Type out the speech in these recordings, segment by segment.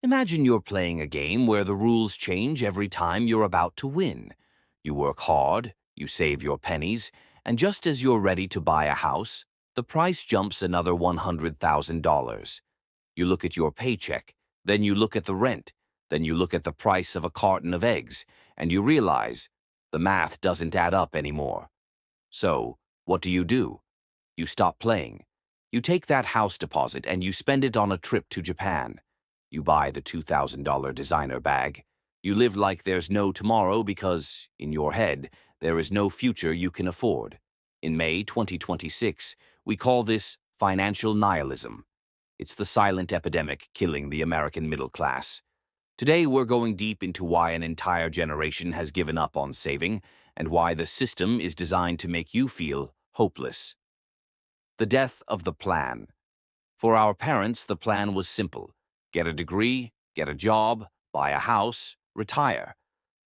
Imagine you're playing a game where the rules change every time you're about to win. You work hard, you save your pennies, and just as you're ready to buy a house, the price jumps another $100,000. You look at your paycheck, then you look at the rent, then you look at the price of a carton of eggs, and you realize the math doesn't add up anymore. So, what do? You stop playing. You take that house deposit and you spend it on a trip to Japan. You buy the $2,000 designer bag. You live like there's no tomorrow because, in your head, there is no future you can afford. In May 2026, we call this financial nihilism. It's the silent epidemic killing the American middle class. Today, we're going deep into why an entire generation has given up on saving and why the system is designed to make you feel hopeless. The death of the plan. For our parents, the plan was simple. Get a degree, get a job, buy a house, retire.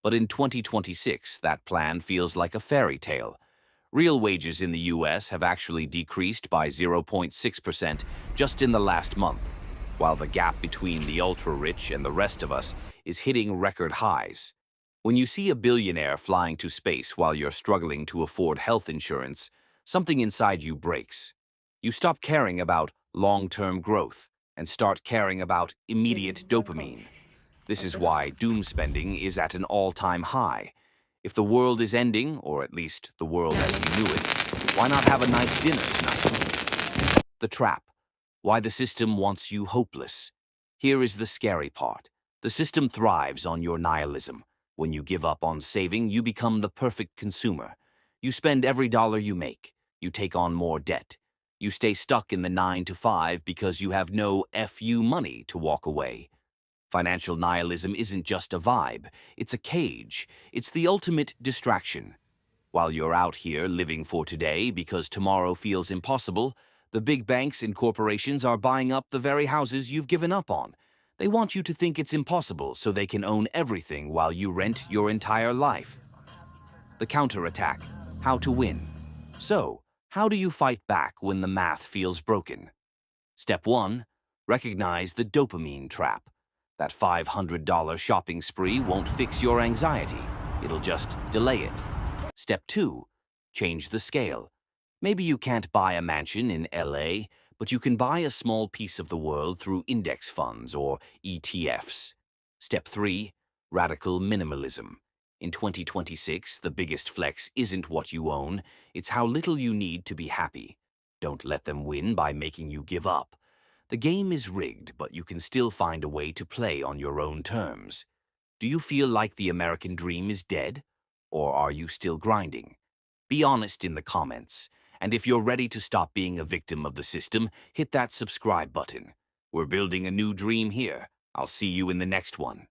But in 2026, that plan feels like a fairy tale. Real wages in the U.S. have actually decreased by 0.6% just in the last month, while the gap between the ultra-rich and the rest of us is hitting record highs. When you see a billionaire flying to space while you're struggling to afford health insurance, something inside you breaks. You stop caring about long-term growth and start caring about immediate dopamine. This is why doom spending is at an all-time high. If the world is ending, or at least the world as we knew it, why not have a nice dinner tonight? The trap. Why the system wants you hopeless. Here is the scary part. The system thrives on your nihilism. When you give up on saving, you become the perfect consumer. You spend every dollar you make. You take on more debt. You stay stuck in the 9 to 5 because you have no FU money to walk away. Financial nihilism isn't just a vibe, it's a cage. It's the ultimate distraction. While you're out here living for today because tomorrow feels impossible, the big banks and corporations are buying up the very houses you've given up on. They want you to think it's impossible so they can own everything while you rent your entire life. The counterattack. How to win. So, how do you fight back when the math feels broken? Step 1. Recognize the dopamine trap. That $500 shopping spree won't fix your anxiety. It'll just delay it. Step 2. Change the scale. Maybe you can't buy a mansion in LA, but you can buy a small piece of the world through index funds or ETFs. Step 3. Radical minimalism. In 2026, the biggest flex isn't what you own, it's how little you need to be happy. Don't let them win by making you give up. The game is rigged, but you can still find a way to play on your own terms. Do you feel like the American dream is dead? Or are you still grinding? Be honest in the comments. And if you're ready to stop being a victim of the system, hit that subscribe button. We're building a new dream here. I'll see you in the next one.